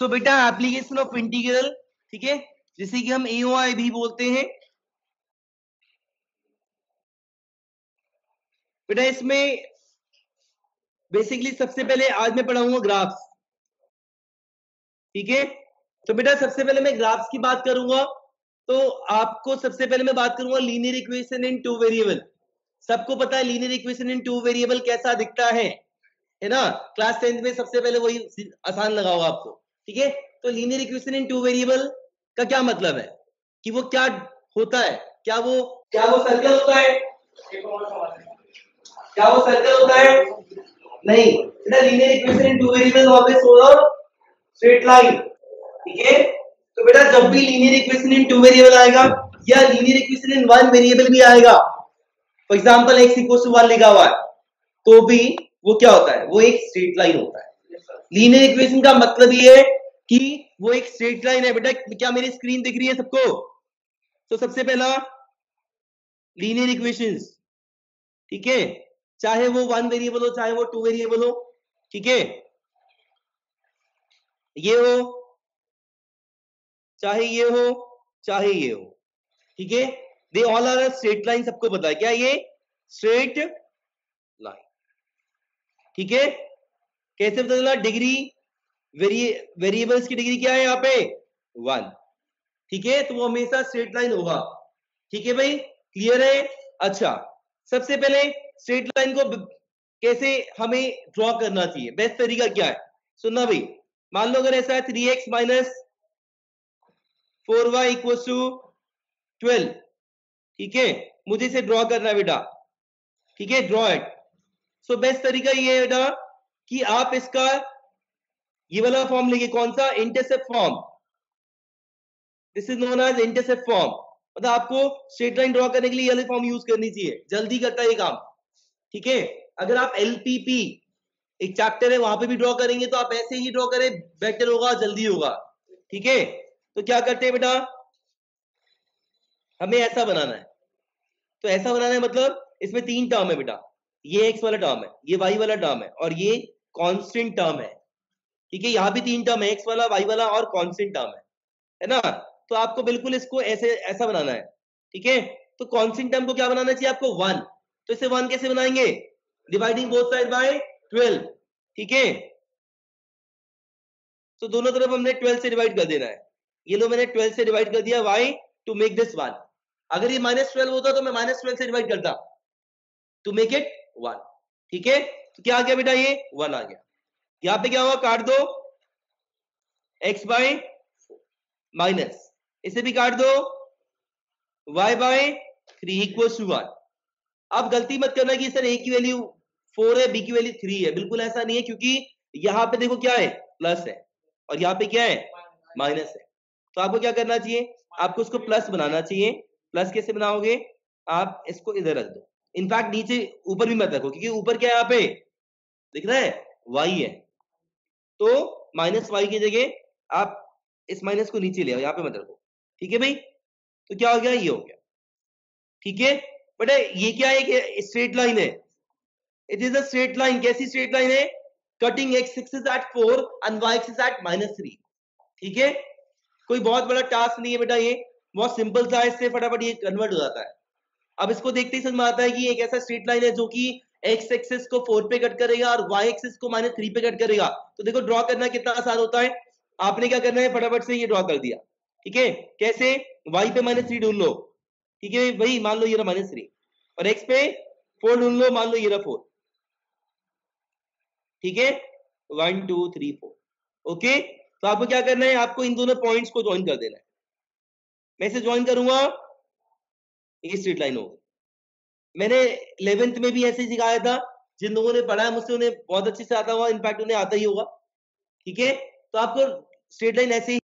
सो बेटा application of integral, ठीक है, जिसे कि हम AOI भी बोलते हैं। बेटा इसमें बेसिकली सबसे पहले आज मैं पढ़ाऊंगा ग्राफ्स, ठीक है। तो बेटा सबसे पहले मैं ग्राफ्स की बात करूंगा, तो आपको सबसे पहले मैं बात करूंगा linear equation in two variable. सबको पता है linear equation in two variable कैसा दिखता है ना। क्लास 10th में सबसे पहले वही आसान लगा होगा आपको, ठीक है। तो linear equation in two variable का क्या मतलब है कि वो क्या होता है, क्या वो सर्कल होता है, क्या वो सर्कल होता है? नहीं बेटा, linear equation in two variable always follow straight line, ठीक है। तो बेटा जब भी linear equation in two variable आएगा या linear equation in one variable भी आएगा, for example x equal to 1 लिखा हुआ है, तो भी वो क्या होता है, वो एक स्ट्रेट लाइन होता है। लीनियर इक्वेशन का मतलब ये है कि वो एक स्ट्रेट लाइन है। बेटा क्या मेरी स्क्रीन दिख रही है सबको? तो सबसे पहला लीनियर इक्वेशंस, ठीक है, चाहे वो वन वेरिएबल हो चाहे वो टू वेरिएबल हो, ठीक है, ये हो चाहे ये हो चाहे ये हो, ठीक है, they all are straight line. सबको पता है क्या ये स्ट्रेट लाइन, ठीक है। कैसे पता चला? डिग्री वेरिएबल्स की डिग्री क्या है यहाँ पे 1, ठीक है, तो वो हमेशा स्ट्रेट लाइन होगा, ठीक है भाई, क्लियर है? अच्छा, सबसे पहले स्ट्रेट लाइन को कैसे हमें ड्रॉ करना चाहिए, बेस्ट तरीका क्या है सुनना भाई। मान लो अगर ऐसा है 3x minus 4y equal to 12, ठीक है, मुझे इसे ड्रॉ करना है बेटा, ठीक है, ड्रॉ इट। सो बेस्ट तरीका ये है बेटा कि आप इसका ये वाला फॉर्म लेंगे, कौन सा? Intercept form. This is known as intercept form. मतलब आपको स्ट्रेट लाइन ड्रॉ करने के लिए ये वाली फॉर्म यूज करनी चाहिए, जल्दी करता है ये काम, ठीक है। अगर आप LPP एक चैप्टर है वहां पे भी ड्रॉ करेंगे तो आप ऐसे ही ड्रॉ करें, बेटर होगा, जल्दी होगा, ठीक है। तो क्या करते हैं बेटा, हमें ऐसा बनाना है। तो ऐसा बनाना है मतलब इसमें 3 टर्म है बेटा, ये x वाला टर्म है, ये y वाला टर्म है और ये कांस्टेंट टर्म है, ठीक है। यहाँ भी 3 टर्म है, x वाला, y वाला और कांस्टेंट टर्म है ना। तो आपको बिल्कुल इसको ऐसे ऐसा बनाना है, ठीक है। तो कांस्टेंट टर्म को क्या बनाना चाहिए आपको? 1। तो इसे 1 कैसे बनाएंगे? डिवाइडिंग बोथ साइड बाय 12, ठीक है। तो दोनों तरफ हमने 12 से डिवाइड कर देना है। ये लो मैंने 12 से डिवाइड कर दिया, वाई टू मेक दिस 1। अगर ये -12 होता तो मैं -12 से डिवाइड करता टू मेक इट 1, ठीक है। तो क्या आ गया बेटा? ये 1 आ गया। यहां पे क्या हुआ? काट दो, x बाय माइनस, इसे भी काट दो, y बाय 3 इक्वल टू 1। अब गलती मत करना कि सर a की वैल्यू 4 है, b की वैल्यू 3 है, बिल्कुल ऐसा नहीं है, क्योंकि यहां पे देखो क्या है, प्लस है और यहाँ पे क्या है, माइनस है। तो आपको क्या करना चाहिए? आपको उसको प्लस बनाना चाहिए। प्लस कैसे बनाओगे? आप इसको इधर रख दो, इनफैक्ट नीचे ऊपर भी मत रखो, क्योंकि ऊपर क्या है, यहाँ पे दिख रहा है y है, तो माइनस y की जगह आप इस माइनस को नीचे ले आओ, यहाँ पे मत रखो, ठीक है भाई। तो क्या हो गया? ये हो गया, ठीक है। बट ये क्या है? स्ट्रेट लाइन है, it is a straight line. कैसी स्ट्रेट लाइन है? Cutting x axis eight 4 and y axis eight -3, ठीक है। कोई बहुत बड़ा टास्क नहीं है बेटा, ये बहुत सिंपल सा है, इससे फटाफट ये कन्वर्ट हो जाता है। अब इसको देखते ही समझ में आता है कि एक ऐसा स्ट्रेट लाइन है जो कि x एक्सिस को 4 पे कट करेगा और y एक्सिस को -3 पे कट करेगा। तो देखो ड्रॉ करना कितना आसान होता है। आपने क्या करना है, फटाफट से ये ड्रॉ कर दिया, ठीक है। कैसे? y पे -3 ढूंढ लो, ठीक है भाई, मान लो ये रहा -3, और x पे 4 ढूंढ लो, मान लो ये रहा 4, ठीक है, 1 2 3 4, ओके। तो आपको क्या करना है, आपको इन दोनों पॉइंट्स को ज्वाइन कर देना है। मैं इसे ज्वाइन करूंगा, ये स्ट्रेट लाइन होगी। मैंने 11th में भी ऐसे ही सिखाया था, जिन लोगों ने पढ़ा है मुझसे उन्हें बहुत अच्छे से आता होगा, इनफैक्ट उन्हें आता ही होगा, ठीक है। तो आपको स्ट्रेट लाइन ऐसे ही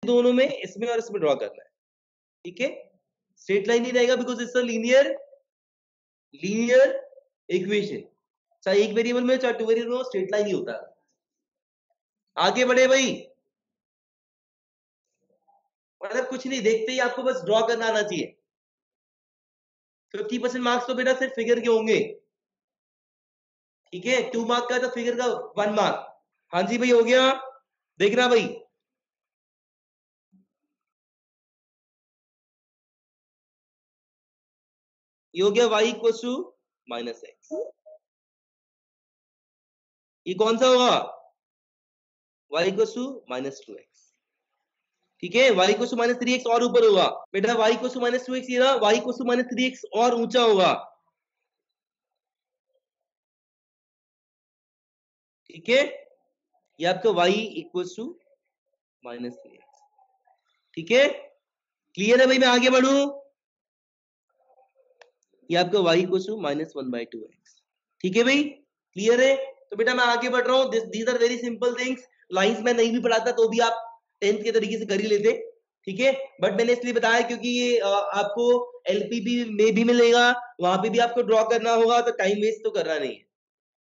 दोनों में, इसमें और इसमें ड्रॉ करना है, ठीक है। स्ट्रेट लाइन नहीं रहेगा because it's a linear equation, चाहे एक वेरिएबल में चाहे 2 वेरिएबल में स्ट्रेट लाइन ही होता है। आगे बढ़े भाई, मतलब कुछ नहीं, देखते ही आपको बस ड्रॉ करना आना चाहिए। 50% मार्क्स तो बेटा सिर्फ फिगर के होंगे, ठीक है। 2 मार्क का तो फिगर का 1 मार्क। हाँ जी भाई, हो गया, देखना भाई। ये हो गया y equal to minus x. ये कौन सा होगा? y equal to minus 2x, ठीक है। y equal to minus 3x और ऊपर होगा बेटा, y equal to minus 2x, ये रहा, y equal to minus 3x और ऊंचा होगा, ठीक है। ये आपका y equal to minus 3x, ठीक है। क्लियर है भाई, मैं आगे बढ़ू। ये आपका y equal to minus 1/2x, ठीक है भाई, क्लियर है। तो बेटा मैं आगे बढ़ रहा हूँ, these are very simple things. Lines में नहीं भी पढ़ाता तो भी आप 10th के तरीके से कर ही लेते, ठीक है। बट मैंने इसलिए बताया क्योंकि ये आपको एलपीबी में भी मिलेगा, वहां पे भी आपको ड्रॉ करना होगा, तो टाइम वेस्ट तो करना नहीं है,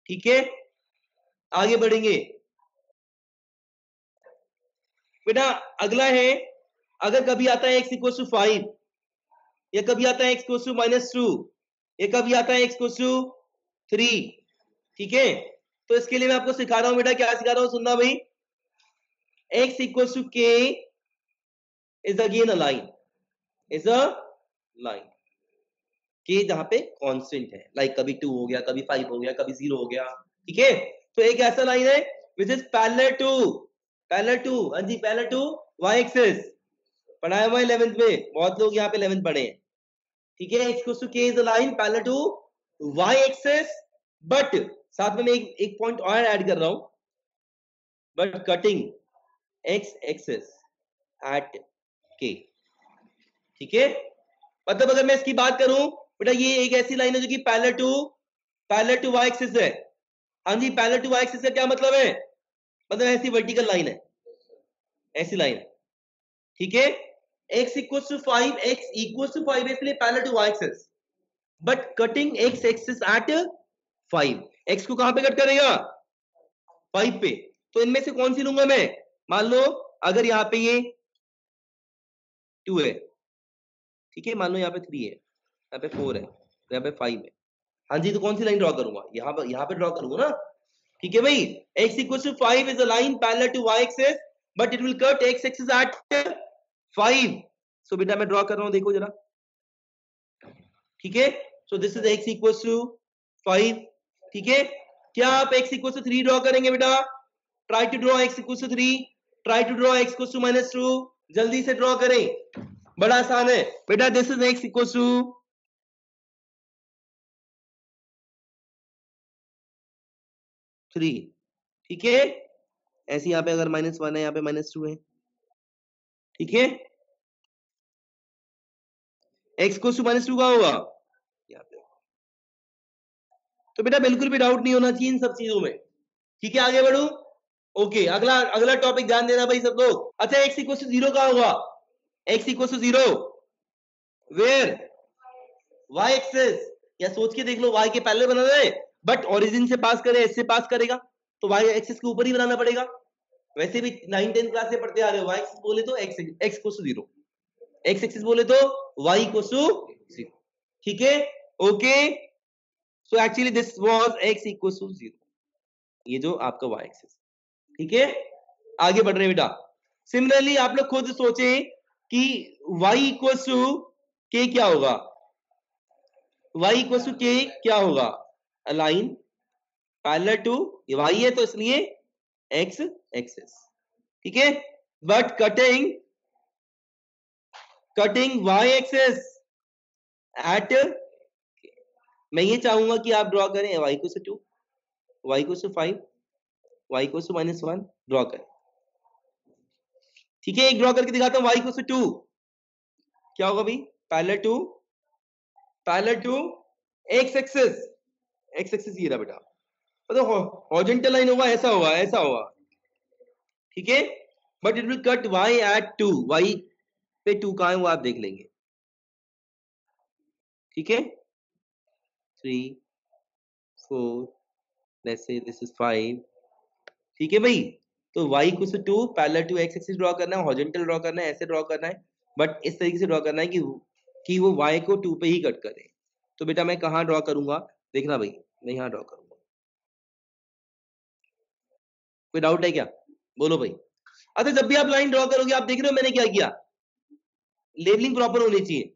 ठीक है। आगे बढ़ेंगे बेटा, अगला है, अगर कभी आता है x इक्वल टू 5, या कभी आता है x इक्वल टू माइनस 2, या कभी आता है x इक्वल टू 3, ठीक है। तो इसके लिए मैं आपको सिखा रहा हूं बेटा, क्या सिखा रहा हूं सुनना भाई। x equal to k is again a line, is a line, k जहां पे कांस्टेंट है, लाइक कभी 2 हो गया, कभी 5 हो गया, कभी 0 हो गया, ठीक है। तो एक ऐसा लाइन है विच इज पैरेलल टू हाँ जी, पैरेलल टू y एक्सिस, पढ़ाया हुआ 11th में, बहुत लोग यहाँ पे 11th पढ़े हैं, ठीक है। x equal to k is a line parallel to y axis, but साथ में मैं एक पॉइंट और ऐड कर रहा हूं, but cutting x axis eight k, ठीक है। मतलब अगर मैं इसकी बात करूं बेटा, ये एक ऐसी लाइन है जो कि पैरेलल टू y एक्सिस है। हाँ जी, पैरेलल टू y एक्सिस का क्या मतलब है? मतलब ऐसी वर्टिकल लाइन है, ऐसी लाइन, ठीक है। x equals to 5, x equals to 5 इसलिए parallel to y axis, but cutting x axis at 5, x को कहां पे कट करेगा? 5 पे। तो इनमें से कौन सी लूंगा मैं? मान लो अगर यहाँ पे ये 2 है, ठीक है, मान लो यहाँ पे 3 है, यहाँ पे 4 है, यहाँ पे 5 है, हाँ जी, तो कौन सी लाइन ड्रॉ करूंगा? यहाँ पे ड्रॉ करूंगा ना, ठीक है भाई। x equal to 5 is a line parallel to y axis, but it will cut x axis at 5। So बेटा मैं ड्रॉ कर रहा हूं, देखो जरा, ठीक है। So this is x equal to 5, ठीक है। क्या आप x इक्वल टू 3 ड्रॉ करेंगे बेटा? Try to draw x equal to 3, try to draw x equal to minus 2, जल्दी से ड्रॉ करें, बड़ा आसान है बेटा। This is x equal to 3, ठीक है। ऐसे यहाँ पे अगर -1 है, यहाँ पे -2 है, ठीक है। x को -2 का होगा यहाँ पे, तो बेटा बिल्कुल भी डाउट नहीं होना चाहिए इन सब चीजों में, ठीक है। आगे बढ़ू, ओके। अगला अगला टॉपिक ध्यान देना भाई सब लोग। अच्छा, x इक्वल टू 0 का होगा, x equal to 0 where y axis, या सोच के देख लो, y के पैरेलल बना रहे, बट ओरिजिन से पास करे, इससे पास करेगा, तो y एक्सिस के ऊपर ही बनाना पड़ेगा। वैसे भी 9 10 क्लास से पढ़ते आ रहे हो, y एक्सिस बोले तो x equal to 0, x axis बोले तो y इक्वल टू 0, ठीक है, okay. So actually this was x equal to 0, ये जो आपका y एक्सिस, ठीक है। आगे बढ़ रहे हैं बेटा। सिमिलरली आप लोग खुद सोचे कि y इक्वल टू k क्या होगा, y इक्वल टू k क्या होगा? अलाइन पैरेलल टू, ये y है तो इसलिए x एक्सिस, ठीक है, but cutting y axis at, मैं ये चाहूंगा कि आप ड्रॉ करें y equal to 2, y equal to 5, y equal to -1, draw करें, ठीक है। एक ड्रॉ करके दिखाता हूं, y इक्वल टू 2 क्या होगा भाई? पैरेलल टू x एक्सिस ये रहा बेटा, मतलब हॉरिजॉन्टल लाइन होगा, ऐसा होगा, ठीक है। But it will cut y at 2, y पे 2 कहां है वो आप देख लेंगे, ठीक है, 3 4 लेट्स से दिस इज 5, ठीक है भाई। तो y equal to 2 parallel to x axis draw करना है, हॉरिजॉन्टल ड्रॉ करना है, ऐसे ड्रॉ करना है, बट इस तरीके से ड्रॉ करना है कि वो y को 2 पे ही कट करे। तो बेटा मैं कहां ड्रॉ करूंगा, देखना भाई, मैं यहां ड्रॉ करूंगा। कोई डाउट है क्या, बोलो भाई। अच्छा, जब भी आप लाइन ड्रॉ करोगे आप देख रहे हो मैंने क्या किया, लेबलिंग प्रॉपर होनी चाहिए,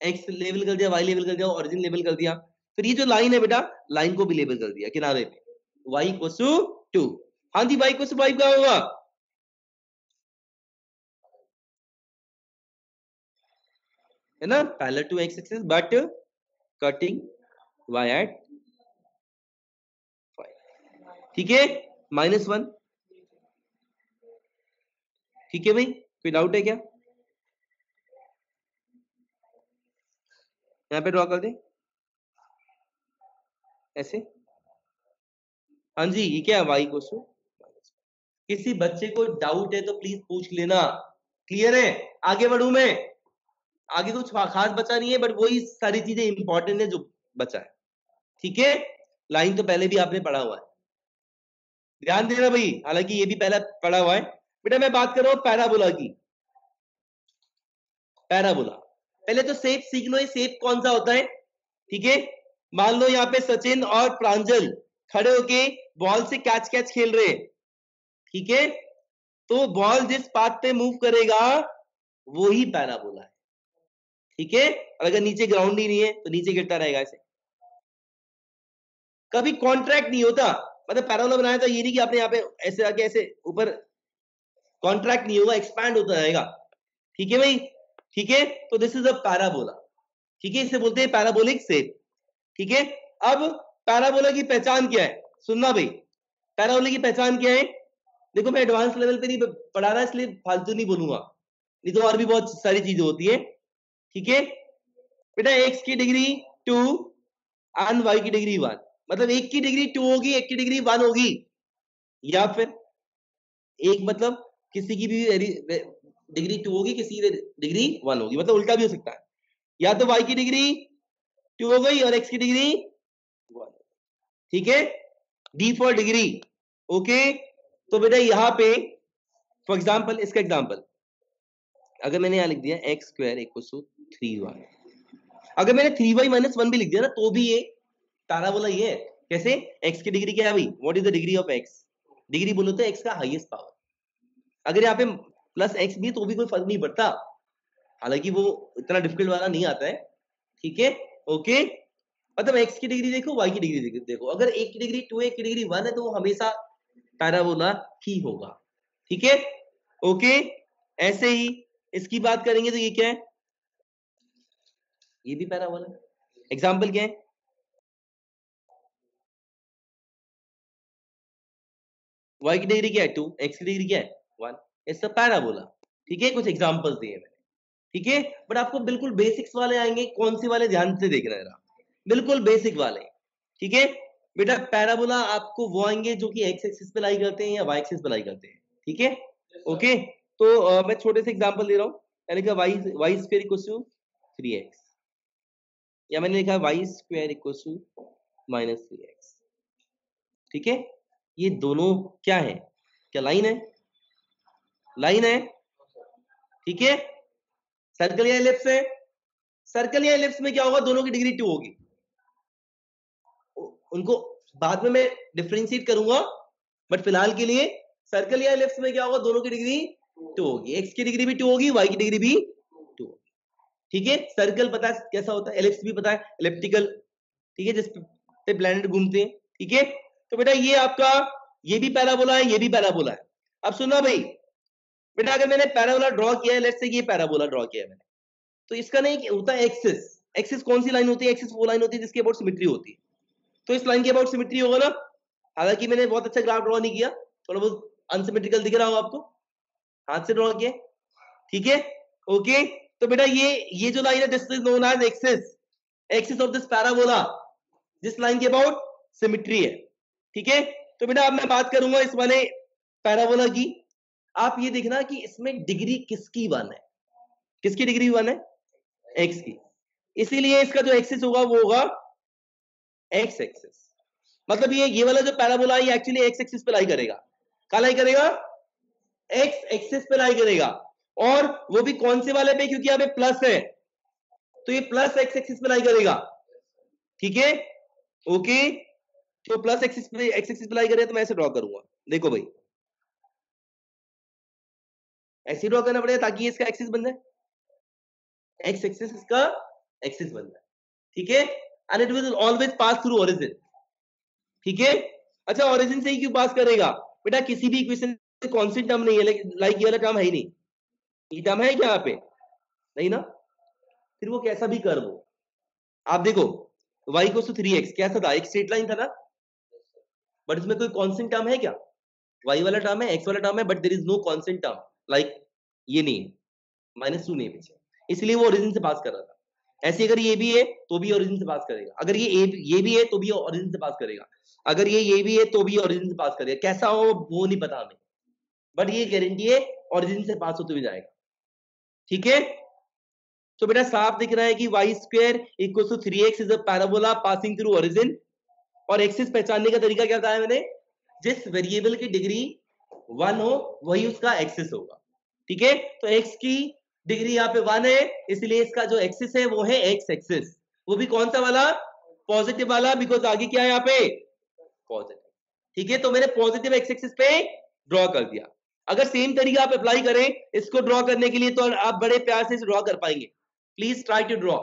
एक्स लेबल कर दिया, वाई लेबल कर दिया, ओरिजिन लेबल कर दिया, फिर ये जो लाइन है बेटा, लाइन को भी लेबल कर दिया किनारे पे, y इक्वल टू 2। हाँ जी, y इक्वल टू 5 क्या होगा, है ना, parallel to x axis but cutting y at 5, ठीक है, -1, ठीक है भाई, कोई डाउट है क्या, यहाँ पे ड्रॉ कर दे ऐसे। हाँ जी, ये क्या है, y इक्वल टू, किसी बच्चे को डाउट है तो प्लीज पूछ लेना, क्लियर है, आगे बढ़ू मैं, आगे कुछ खास बचा नहीं है, बट वही सारी चीजें इंपॉर्टेंट है जो बचा है, ठीक है। लाइन तो पहले भी आपने पढ़ा हुआ है, ध्यान देना भाई, हालांकि ये भी पहले पढ़ा हुआ है। बेटा मैं बात कर रहा हूं पैराबोला की, पैराबोला, पहले तो शेप सीख लो, ये शेप कौन सा होता है, ठीक है। मान लो यहाँ पे सचिन और प्रांजल खड़े होके बॉल से कैच कैच खेल रहे हैं, ठीक है, तो बॉल जिस पाथ पे मूव करेगा वो ही पैराबोला है, ठीक है। और अगर नीचे ग्राउंड ही नहीं है तो नीचे गिरता रहेगा ऐसे, कभी कॉन्ट्रैक्ट नहीं होता, मतलब पैराबोला बनाया था ये नहीं कि आपने यहाँ पे ऐसे आके ऐसे ऊपर, कॉन्ट्रैक्ट नहीं होगा, एक्सपैंड होता रहेगा, ठीक है भाई, ठीक है। तो दिस इज अ पैराबोला, ठीक है, इसे बोलते हैं पैराबोलिक शेप, ठीक है। अब पैराबोला की पहचान क्या है, सुनना भाई, पैराबोला की पहचान क्या है, देखो मैं एडवांस लेवल पे नहीं पढ़ा रहा इसलिए फालतू नहीं बोलूंगा, नहीं तो और भी बहुत सारी चीजें होती है, ठीक है। बेटा x की डिग्री 2 एंड y की डिग्री 1, मतलब एक की डिग्री 2 होगी, एक की डिग्री 1 होगी, या फिर एक मतलब किसी की भी डिग्री 2 होगी, किसी की डिग्री 1 होगी, मतलब उल्टा भी हो सकता है, या तो y की डिग्री 2 हो गई और x की डिग्री 1, ठीक है, d फॉर डिग्री, ओके। तो बेटा यहां पे फॉर एग्जांपल, इसका एग्जांपल अगर मैंने यहां लिख दिया x square equal to 3y, अगर मैंने 3y माइनस 1 भी लिख दिया ना तो भी ये पैराबोला ही है, कैसे, x की डिग्री क्या है भाई, what is the degree of x, degree बोलो तो x का हाईएस्ट पावर, अगर यहाँ पे प्लस x भी तो भी कोई फर्क नहीं पड़ता, हालांकि वो इतना डिफिकल्ट वाला नहीं आता है, ठीक है, ओके। मतलब x की डिग्री देखो, y की डिग्री देखो, अगर एक की डिग्री 2 एक की डिग्री 1 है तो वो हमेशा पैराबोला ही होगा, ठीक है, ओके। ऐसे ही इसकी बात करेंगे तो ये क्या है, ये भी पैराबोला, एग्जांपल क्या है, y की डिग्री क्या है 2, x की डिग्री क्या है 1, इट्स अ पैराबोला, ठीक है, कुछ एग्जांपल्स दिए मैंने, ठीक है। बट आपको बिल्कुल बेसिक्स वाले आएंगे, कौन से वाले ध्यान से देखना है, बिल्कुल बेसिक वाले, ठीक है। बेटा पैराबोला आपको वो आएंगे जो कि x एक्सिस पे लाई करते हैं या y एक्सिस पे लाई करते हैं, ठीक है, ओके। तो मैं छोटे से एग्जांपल दे रहा हूं, मैंने कहा y square equals to 3x, या मैंने लिखा y square equals to -3x, ठीक है। ये दोनों क्या है, क्या लाइन है, लाइन है, ठीक है, सर्कल या एलिप्स है, सर्कल या एलिप्स में क्या होगा, दोनों की डिग्री 2 होगी, उनको बाद में मैं डिफरेंशिएट करूंगा, बट फिलहाल के लिए सर्कल या एलिप्स में क्या होगा, दोनों की डिग्री 2 होगी, एक्स की डिग्री भी 2 होगी, वाई की डिग्री भी 2 होगी, ठीक है। सर्कल पता है कैसा होता है, एलिप्स भी पता है, एलिप्टिकल, ठीक है, जिस पे प्लैनेट घूमते हैं, ठीक है। तो बेटा ये आपका, ये भी पैराबोला है, ये भी पैराबोला है। अब सुनना भाई, बेटा अगर मैंने पैराबोला ड्रॉ किया है, लेट्स से ये पैराबोला ड्रॉ किया है मैंने, तो इसका नहीं होता है एक्सिस, एक्सिस कौन सी लाइन होती है, एक्सिस वो लाइन होती है जिसके अबाउट सिमेट्री होती है, तो इस लाइन के अबाउट सिमेट्री होगा ना, हालांकि मैंने बहुत अच्छा ग्राफ ड्रॉ नहीं किया, थोड़ा बहुत अनसिमेट्रिकल दिख रहा हो आपको, हाथ से ड्रॉ किया, ठीक है, ओके। तो बेटा ये जो लाइन है this is known as axis, axis of this parabola, जिस लाइन के अबाउट सिमेट्री है, ठीक है। तो बेटा अब मैं बात करूंगा इस वाले पैराबोला की, आप ये देखना कि इसमें डिग्री किसकी 1 है, किसकी डिग्री 1 है, x की, इसीलिए इसका जो एक्सिस होगा वो होगा x एक्सिस। मतलब ये वाला जो पैराबोला है ये एक्चुअली x एक्सिस पे लाई करेगा, कहां लाई करेगा, x एक्सिस पे लाई करेगा, और वो भी कौन से वाले पे, क्योंकि यहाँ पे प्लस है तो ये प्लस x एक्सिस पे लाई करेगा, ठीक है, ओके। तो प्लस एक्सिस पे x एक्सिस पे लाई करेगा, तो मैं ऐसे ड्रॉ करूंगा, देखो भाई ऐसे ड्रॉ करना पड़ेगा ताकि इसका एक्सिस बन जाए, x एक्सिस इसका एक्सिस बन जाए, ठीक है, and it will always pass through origin, ठीक है। अच्छा ओरिजिन से ही क्यों पास करेगा, बेटा किसी भी इक्वेशन में कांस्टेंट टर्म नहीं है, लाइक ये वाला टर्म है ही नहीं, ये टर्म है क्या यहाँ पे, नहीं ना, फिर वो कैसा भी कर्व हो, आप देखो y को 3x कैसा था, एक स्ट्रेट लाइन था ना, बट इसमें कोई कांस्टेंट टर्म है क्या, y वाला टर्म है, x वाला टर्म है, but there is no constant term, like ये नहीं है, -2 नहीं पीछे, इसलिए वो ओरिजिन से पास कर रहा था। ऐसे अगर ये भी है तो भी ओरिजिन से पास करेगा, अगर ये भी है तो भी ओरिजिन से पास करेगा, अगर ये भी है तो भी ओरिजिन से पास करेगा, कैसा हो वो नहीं पता हमें, बट ये गारंटी है ओरिजिन से पास होते हुए जाएगा, ठीक है। तो बेटा साफ दिख रहा है कि y square equal to 3x is a parabola passing through origin, और एक्सिस पहचानने का तरीका क्या बताया मैंने, जिस वेरिएबल की डिग्री 1 हो वही उसका एक्सिस होगा, ठीक है। तो x की डिग्री यहाँ पे 1 है, इसलिए इसका जो एक्सिस है वो है x एक्सिस, वो भी कौन सा वाला, पॉजिटिव वाला, बिकॉज आगे क्या है यहाँ पे पॉजिटिव, ठीक है। तो मैंने पॉजिटिव x एक्सिस पे ड्रॉ कर दिया। अगर सेम तरीका आप अप्लाई करें इसको ड्रॉ करने के लिए तो आप बड़े प्यार से ड्रॉ कर पाएंगे, प्लीज ट्राई टू ड्रॉ,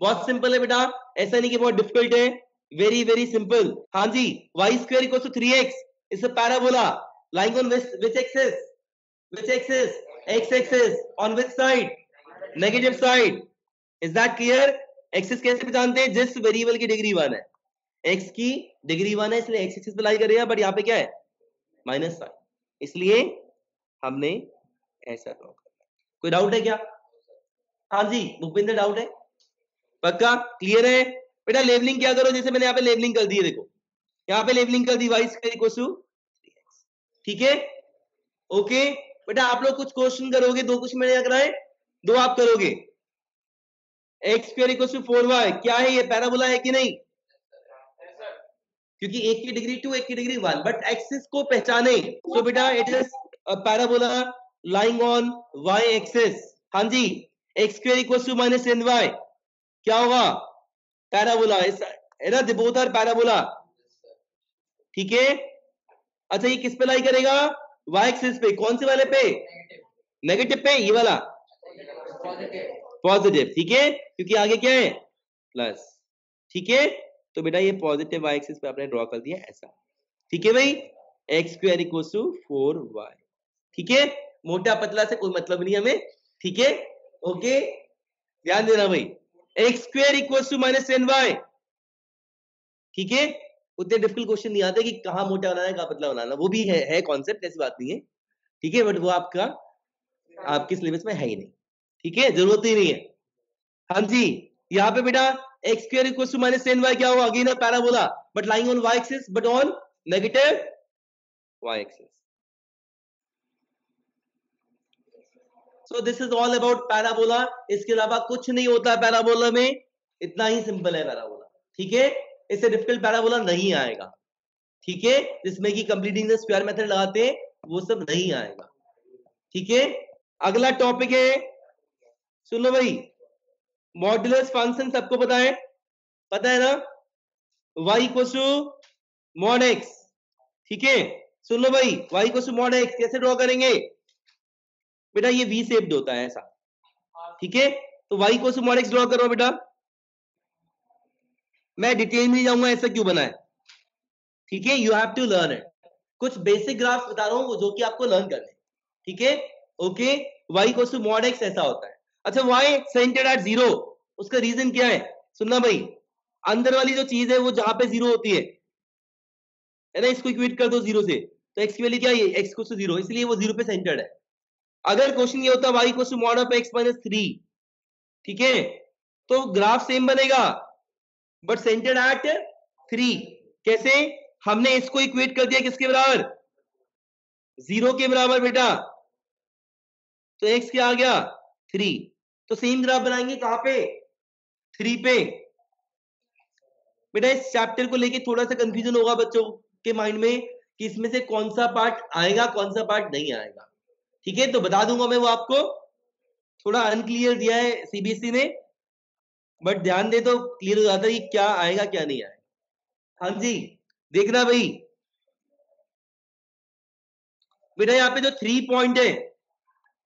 बहुत सिंपल है बेटा, ऐसा नहीं कि बहुत डिफिकल्ट है, वेरी वेरी सिंपल। हाँ जी, y square equals to 3x is a parabola lying on which axis, which axis, x axis, on which side, negative side, is that clear। Axis कैसे पहचानते हैं, जिस वेरिएबल की डिग्री 1 है, x की degree 1 है इसलिए x एक्सिस पे लाई करेगा, बट यहाँ पे क्या है माइनस साइन, इसलिए हमने ऐसा ड्रॉ करना। कोई डाउट है क्या, हाँ जी भूपिंदर डाउट है, पक्का क्लियर है बेटा। लेवलिंग क्या करो, जैसे मैंने यहाँ पे लेवलिंग कर दी है, देखो यहाँ पे लेवलिंग कर दी y स्क्वायर इक्वल टू, ठीक है, ओके बेटा। आप लोग कुछ क्वेश्चन करोगे, 2 क्वेश्चन मैंने यहाँ कराए, 2 आप करोगे। x square equal to 4y क्या है, ये पैराबोला है कि नहीं, क्योंकि एक की डिग्री 2 एक की डिग्री 1, बट एक्सिस को पहचाने, तो बेटा it is a parabola lying on y axis. हाँ जी, x square equal to minus n y क्या होगा, पैराबोला, है ना, बोथ आर पैराबोला, ठीक है। अच्छा ये किस पे लाई करेगा, y एक्सिस पे, कौन से वाले पे, नेगेटिव पे, ये वाला पॉजिटिव, ठीक है, क्योंकि आगे क्या है प्लस, ठीक है। तो बेटा ये पॉजिटिव y एक्सिस पे आपने ड्रॉ कर दिया ऐसा, ठीक है भाई, x square equal to 4y, ठीक है, मोटा पतला से कोई मतलब नहीं हमें, ठीक है, ओके ध्यान देना भाई, x square equal to minus n y, ठीक है। उतने डिफिकल्ट क्वेश्चन नहीं आते कि कहां मोटा बनाना है कहां पतला बनाना, वो भी है कॉन्सेप्ट, ऐसी बात नहीं है, ठीक है, बट वो आपका आपके सिलेबस में है ही नहीं, ठीक है, जरूरत ही नहीं है। हाँ जी, यहाँ पे बेटा x square equal to minus ten y क्या होगा, again a parabola but lying on y axis but on negative y axis. So this is all about parabola, इसके अलावा कुछ नहीं होता है पैराबोला में, इतना ही सिंपल है पैराबोला, ठीक है, इससे डिफिकल्ट पैराबोला नहीं आएगा, ठीक है, जिसमें कि कंप्लीटिंग द स्क्वायर मेथड लगाते हैं वो सब नहीं आएगा, ठीक है। अगला टॉपिक है, सुनो भाई, मॉड्यूलस फंक्शन सबको पता है ना, y equal to mod x, ठीक है, सुन लो भाई, y equal to mod x कैसे ड्रॉ करेंगे बेटा, ये v शेप्ड होता है ऐसा, ठीक है, तो y equal to mod x draw करो बेटा, मैं डिटेल में जाऊंगा ऐसा क्यों बना है, ठीक है, you have to learn it, कुछ बेसिक ग्राफ्स बता रहा हूं जो कि आपको लर्न करने, ठीक है, okay. y equal to mod x ऐसा होता है। अच्छा y सेंटर्ड एट 0, उसका रीजन क्या है, सुनना भाई, अंदर वाली जो चीज है वो जहां पे 0 होती है ना, इसको इक्वेट कर दो 0 से, तो x की वैल्यू क्या है, x इक्वल टू 0, इसलिए वो 0 पे सेंटर्ड है। अगर क्वेश्चन ये होता y equal to mod of x minus 3, ठीक है, तो ग्राफ सेम बनेगा बट सेंटर्ड एट 3, कैसे, हमने इसको इक्वेट कर दिया किसके बराबर, 0 के बराबर बेटा, तो x क्या आ गया 3। तो सेम ग्राफ बनाएंगे कहां पे 3 पे। बेटा इस चैप्टर को लेके थोड़ा सा कंफ्यूजन होगा बच्चों के माइंड में कि इसमें से कौन सा पार्ट आएगा कौन सा पार्ट नहीं आएगा। ठीक है, तो बता दूंगा मैं वो आपको, थोड़ा अनक्लियर दिया है सीबीएसई ने, बट ध्यान दे तो क्लियर हो जाता है कि क्या आएगा क्या नहीं आएगा। हाँ जी, देखना भाई बेटा यहाँ पे जो 3 पॉइंट है,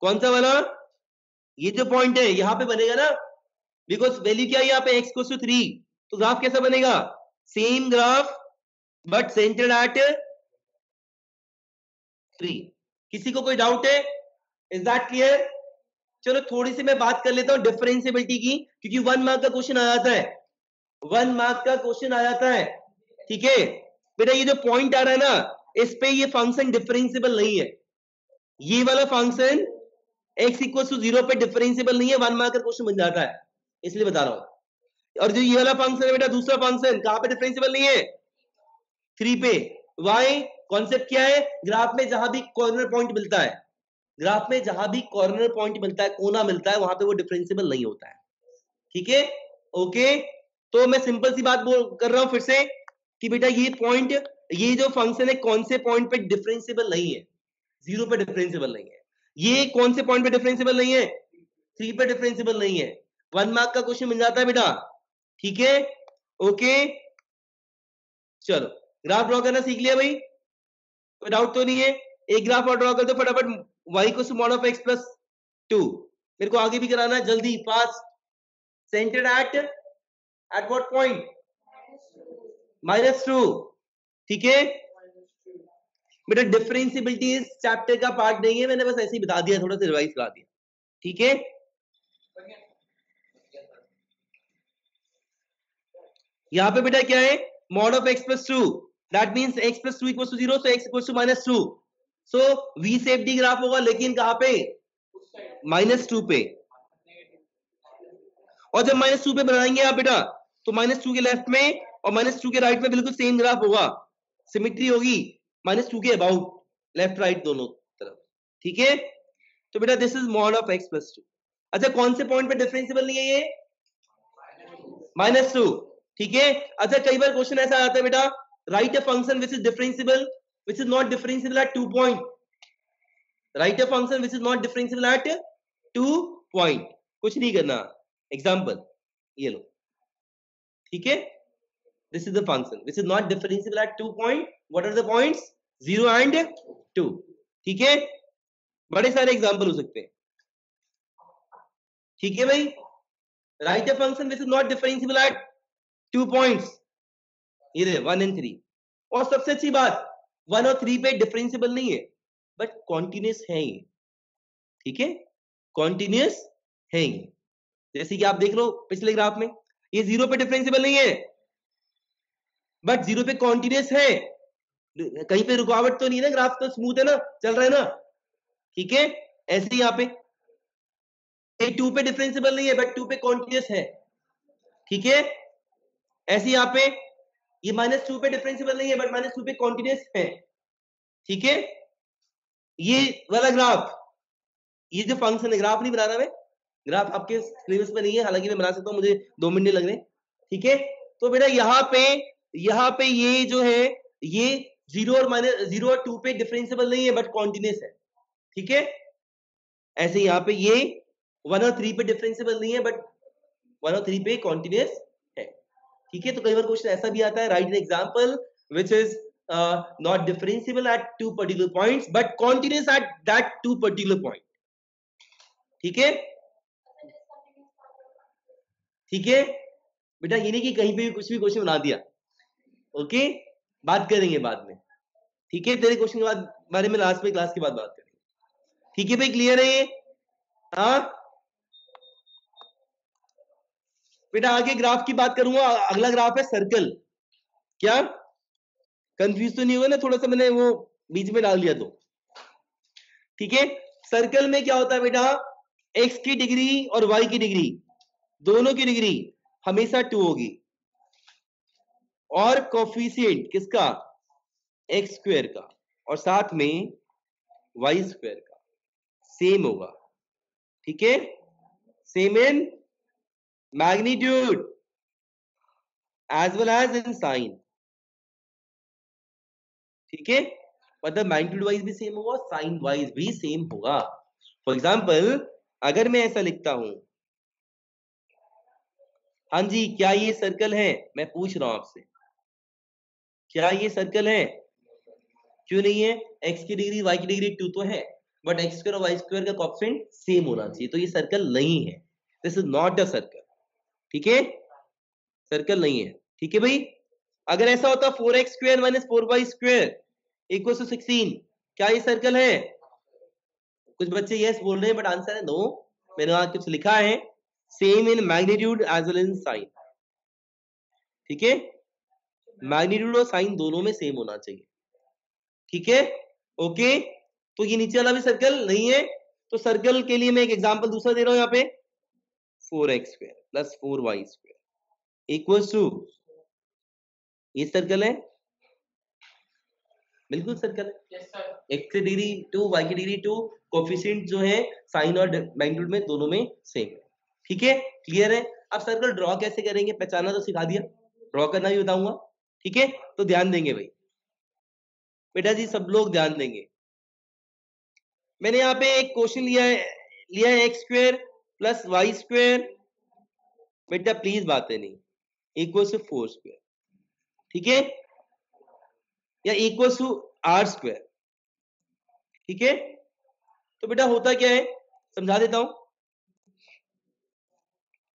कौन सा वाला, ये जो पॉइंट है यहाँ पे बनेगा ना, बिकॉज वैल्यू क्या है यहाँ पे x = 3, तो ग्राफ कैसा बनेगा, same graph but centred at 3। किसी को कोई डाउट है, इज दैट क्लियर। चलो थोड़ी सी मैं बात कर लेता हूं डिफरेंशिएबिलिटी की, क्योंकि 1 मार्क का क्वेश्चन आ जाता है, 1 मार्क का क्वेश्चन आ जाता है। ठीक है बेटा, ये जो पॉइंट आ रहा है ना, इस पे ये फंक्शन डिफरेंशिएबल नहीं है, ये वाला फंक्शन x = 0 पे डिफरेंशिएबल नहीं है, 1 मार्क का क्वेश्चन बन जाता है, इसलिए बता रहा हूं। और जो ये वाला फंक्शन है बेटा, दूसरा फंक्शन कहां पे डिफरेंशिएबल नहीं है 3 पे। वाई कॉन्सेप्ट क्या है, ग्राफ में जहां भी कॉर्नर पॉइंट मिलता है, ग्राफ में जहां भी कॉर्नर पॉइंट मिलता है, कोना मिलता है, वहां पे वो डिफरेंशिएबल नहीं होता है। ठीक है ओके, तो मैं सिंपल सी बात बोल कर रहा हूं फिर से कि बेटा ये पॉइंट, ये जो फंक्शन है कौन से पॉइंट पे डिफरेंशिएबल नहीं है, 0 पे डिफरेंशिएबल नहीं है। ये कौन से पॉइंट पे डिफरेंशिएबल नहीं है, 3 पे डिफरेंशिएबल नहीं है। 1 मार्क का क्वेश्चन मिल जाता है बेटा। ठीक है ओके, चलो ग्राफ ड्रॉ करना सीख लिया भाई, कोई डाउट तो नहीं है। एक ग्राफ और ड्रॉ कर दो फटाफट, y = mod of x + 2। मेरे को आगे भी कराना है जल्दी, fast. Centred at what point, -2। ठीक है बेटा, डिफरेंशिएबिलिटी इस चैप्टर का पार्ट नहीं है, मैंने बस ऐसे ही बता दिया, थोड़ा सा रिवाइज करा दिया। ठीक है, यहां पे बेटा क्या है, mod of x + 2, that means x + 2 = 0, so x = -2, so v shape D graph होगा, लेकिन कहां पे -2 पे। और जब -2 पे बनाएंगे आप बेटा, तो -2 के लेफ्ट में और -2 के राइट में बिल्कुल सेम ग्राफ होगा, सिमेट्री होगी, -2 के अबाउट, लेफ्ट राइट दोनों तरफ। ठीक है, तो बेटा this is mod of x + 2। अच्छा कौन से पॉइंट पे डिफरेंशिएबल नहीं है ये, -2। ठीक है, अच्छा कई बार क्वेश्चन ऐसा आता है बेटा, right a function which is differentiable, which is not differentiable eight 2 point, right a function which is not differentiable eight 2 point. कुछ नहीं करना, एग्जांपल ये लो। ठीक है, this is the function which is not differentiable at 2 point, what are the points 0 and 2। ठीक है, बड़े सारे एग्जांपल हो सकते हैं। ठीक है भाई, right a function which is not differentiable eight 2 points, ये 1 and 3। और सबसे अच्छी बात, 1 और 3 पे डिफरेंशिएबल नहीं है, बट कॉन्टिन्यूस है ये। ठीक है, कॉन्टिन्यूस है ये, जैसे कि आप देख लो पिछले ग्राफ में, ये 0 पे डिफरेंशिएबल नहीं है, बट 0 पे कॉन्टिन्यूस है, कहीं पे रुकावट तो नहीं है ना, ग्राफ तो स्मूथ है ना, चल रहा है ना। ठीक है, ऐसे यहाँ पे 2 पे डिफरेंशिएबल नहीं है, बट 2 पे कॉन्टिन्यूस है। ठीक है, ऐसे यहाँ पे ये -2 पे डिफरेंशिएबल नहीं है, बट -2 पे कॉन्टिन्यूस है। ठीक है, ये वाला ग्राफ, ये जो फंक्शन है, ग्राफ नहीं बना रहा मैं, ग्राफ आपके सिलेबस में नहीं है, हालांकि मैं बना सकता हूँ, मुझे 2 मिनट लग रहे। ठीक है, तो बेटा यहाँ पे ये जो है, ये 0 और 2 पे डिफरेंशिएबल नहीं है, बट कॉन्टिन्यूस है। ठीक है, ऐसे यहाँ पे ये 1 और 3 पे डिफरेंशिएबल नहीं है, बट 1 और 3 पे कॉन्टिन्यूस है। ठीक है, तो कई बार क्वेश्चन ऐसा भी आता है, right an example which is not differentiable eight 2 particular points but continuous at that 2 particular point. ठीक है, ठीक है बेटा, ये नहीं कि कहीं पे भी कुछ भी क्वेश्चन बना दिया। ओके, बात करेंगे बाद में। ठीक है, तेरे क्वेश्चन के बाद बारे में लास्ट में क्लास के बाद बात करेंगे। ठीक है भाई, क्लियर है ये? हाँ बेटा, आगे ग्राफ की बात करूंगा, अगला ग्राफ है सर्कल। क्या कंफ्यूज तो नहीं हुआ ना, थोड़ा सा मैंने वो बीच में डाल दिया तो। ठीक है, सर्कल में क्या होता है बेटा, x की डिग्री और y की डिग्री, दोनों की डिग्री हमेशा 2 होगी, और कोफिशिएंट किसका, x स्क्वायर का, और साथ में वाई स्क्वायर का सेम होगा, ठीक है, same in magnitude as well as in sign, ठीक है, मतलब मैग्नीट्यूड वाइज भी सेम होगा, साइन वाइज भी सेम होगा। फॉर एग्जाम्पल अगर मैं ऐसा लिखता हूं, हाँ जी क्या ये सर्कल है, मैं पूछ रहा हूं आपसे, क्या ये सर्कल है? क्यों नहीं है? x की डिग्री y की डिग्री 2 तो है, बट x स्क्वायर और y स्क्वायर का कोएफिशिएंट सेम होना चाहिए, तो ये सर्कल नहीं है, this is not a circle, ठीक है, सर्कल नहीं है, ठीक है भाई। अगर ऐसा होता 4x square minus 4y square equal to 16, क्या ये सर्कल है? कुछ बच्चे यस बोल रहे हैं बट आंसर है नो, मैंने वहां कुछ लिखा है same in magnitude as well in sign, ठीक है, मैग्नीट्यूड और साइन दोनों में सेम होना चाहिए, ठीक है, ओके। तो ये नीचे वाला भी सर्कल नहीं है, तो सर्कल के लिए मैं एक एग्जांपल दूसरा दे रहा हूं यहाँ पे, 4x square plus 4y square equals to, ये सर्कल है, बिल्कुल सर्कल है, x की डिग्री 2 y की डिग्री 2, कोएफिशिएंट जो है साइन और मैग्नीट्यूड में दोनों में सेम है, ठीक है, क्लियर है। अब सर्कल ड्रॉ कैसे करेंगे, पहचाना तो सिखा दिया, ड्रॉ करना भी बताऊंगा, ठीक है, तो ध्यान देंगे भाई, बेटा जी सब लोग ध्यान देंगे। मैंने यहाँ पे एक क्वेश्चन लिया है x square plus y square, बेटा प्लीज बातें नहीं, इक्वल टू 4 स्क्वायर, ठीक है, या इक्वल टू आर स्क्वायर, ठीक है। तो बेटा होता क्या है समझा देता हूं,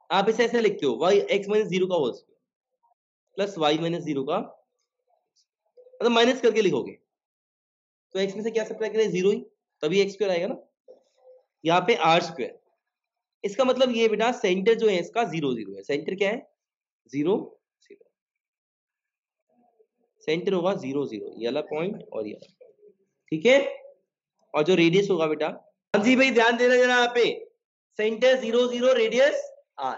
आप इसे ऐसे लिखते हो वाई एक्स माइनस 0 का whole square plus y minus 0 का, मतलब माइनस करके लिखोगे तो एक्स में से क्या सब्ट्रैक्ट करें, 0 ही, तभी एक्स स्क्वायर आएगा ना, यहाँ पे आर स्क्वायर, इसका मतलब ये बेटा सेंटर जो है इसका 0 0 है, सेंटर क्या है 0 0, सेंटर होगा 0 0, ये वाला पॉइंट और ये वाला, ठीक है, और जो रेडियस होगा बेटा, हाँ जी भाई ध्यान देना जरा यहाँ पे, सेंटर 0 0 रेडियस आर,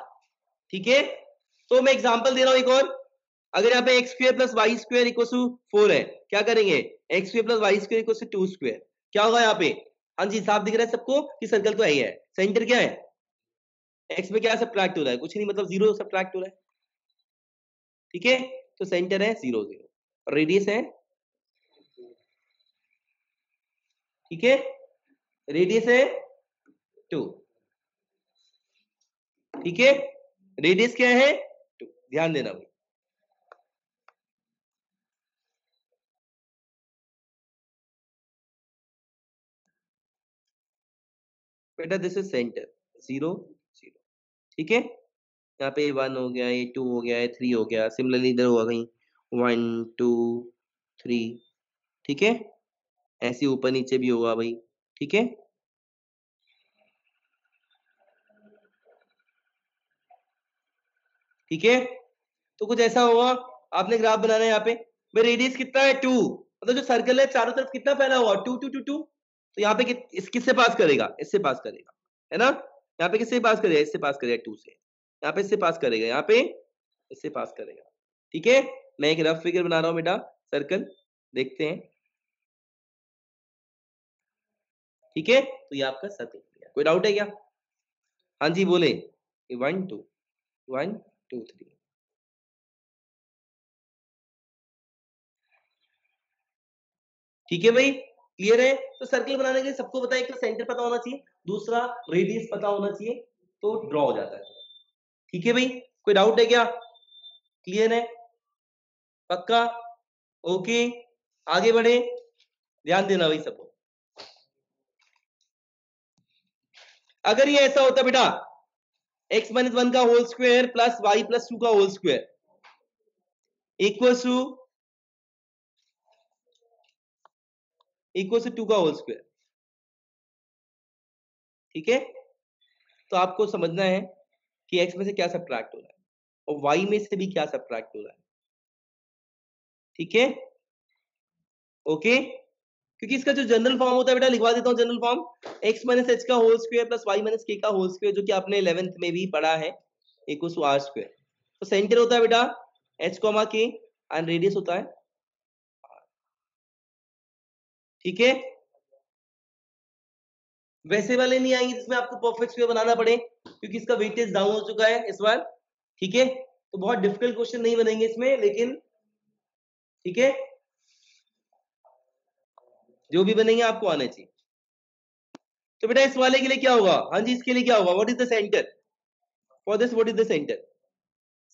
ठीक है। तो मैं एग्जांपल दे रहा हूं एक और, अगर यहाँ पे x square plus y square equal to 4 है, क्या करेंगे, x square plus y square equal to 2 square, क्या होगा यहाँ पे, हाँ जी साफ दिख रहा है सबको कि सर्कल तो है ही है, सेंटर क्या है, एक्स में क्या सब्ट्रैक्ट हो रहा है, कुछ नहीं, मतलब 0 सब्ट्रैक्ट हो रहा है, ठीक है, तो सेंटर है 0 0, रेडियस है, ठीक है, रेडियस है 2, ठीक है, रेडियस क्या है 2, ध्यान देना भाई, बेटा दिस इज सेंटर 0 0, ठीक है, यहाँ पे 1 हो गया, ये 2 हो गया, ये 3 हो गया, सिमिलरली इधर होगा कहीं 1 2 3, ठीक है, ऐसे ऊपर नीचे भी होगा भाई, ठीक है, ठीक है, तो कुछ ऐसा होगा, आपने ग्राफ बनाना है यहाँ पे, भाई रेडियस कितना है 2, मतलब जो सर्कल है चारों तरफ कितना फैला हुआ 2 2 2 2, तो यहाँ पे किससे पास करेगा, इससे पास करेगा, है ना, यहाँ पे किससे पास करेगा, इससे पास करेगा 2 से, यहाँ पे इससे पास करेगा, यहाँ पे इससे पास करेगा, ठीक है। मैं एक रफ फिगर बना रहा हूँ बेटा, सर्कल देखते हैं, ठीक है, तो ये आपका सर्कल, कोई डाउट है क्या, हाँ जी बोले, 1 2 1 2 3, ठीक है भाई, क्लियर है। तो सर्कल बनाने के लिए सबको पता है, एक तो सेंटर पता होना चाहिए, दूसरा रेडियस पता होना चाहिए, तो ड्रॉ हो जाता है, ठीक है भाई, कोई डाउट है क्या, क्लियर है, पक्का, ओके, आगे बढ़े, ध्यान देना भाई सबको। अगर ये ऐसा होता बेटा x माइनस 1 का whole square plus y plus 2 का होल स्क्वायर इक्वल टू 2 का होल स्क्वायर, ठीक है, तो आपको समझना है कि x में से क्या सब्ट्रैक्ट हो रहा है और y में से भी क्या सब्ट्रैक्ट हो रहा है, ठीक है, ओके, क्योंकि इसका जो जनरल फॉर्म होता है बेटा लिखवा देता हूं, general form x minus h का whole square plus y minus k का होल स्क्वायर, जो कि आपने 11th में भी पढ़ा है, इक्वल टू आर स्क्वायर, तो सेंटर होता है बेटा h k एंड रेडियस होता है, ठीक है, वैसे वाले नहीं आएंगे जिसमें आपको परफेक्ट स्क्वायर बनाना पड़े, क्योंकि इसका वेटेज डाउन हो चुका है इस बार। ठीक है, तो बहुत डिफिकल्ट क्वेश्चन नहीं बनेंगे इसमें, लेकिन ठीक है जो भी बनेंगे आपको आने चाहिए। तो बेटा इस वाले के लिए क्या होगा, हाँ जी इसके लिए क्या होगा, what is the centre for this, what is the centre,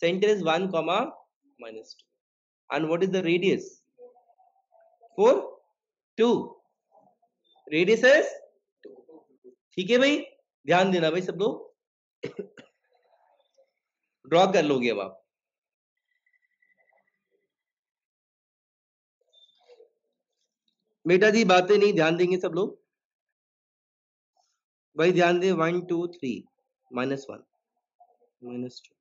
centre is 1 comma -2 and what is the radius, 4 2, radius is 2। ठीक है भाई, ध्यान देना भाई सब लोग, ड्रॉ कर लोगे अब आप। बेटा जी बातें नहीं, ध्यान देंगे सब लोग भाई, ध्यान दे, 1 2 3 -1 -2।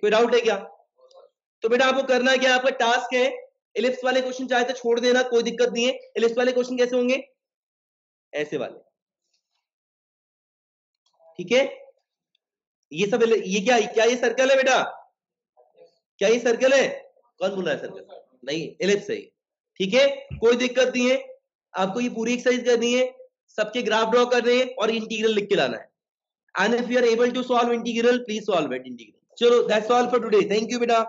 कोई डाउट है क्या? तो बेटा आपको करना क्या, आपका टास्क है, इलिप्स वाले क्वेश्चन चाहे तो छोड़ देना, कोई दिक्कत नहीं है। इलिप्स वाले क्वेश्चन कैसे होंगे? ऐसे वाले, ठीक है। ये सब ये क्या ये सर्कल है बेटा? क्या ये सर्कल है? कौन बोल रहा है सर्कल? नहीं, इलिप्स है, ठीक है। कोई दिक्कत नहीं है, आपको ये पूरी एक्सरसाइज करनी है, सबके ग्राफ ड्रॉ करने हैं और इंटीग्रल लिख के लाना है। And if you are able to solve integral, please solve it integral. चलो, that's all for today. Thank you बेटा।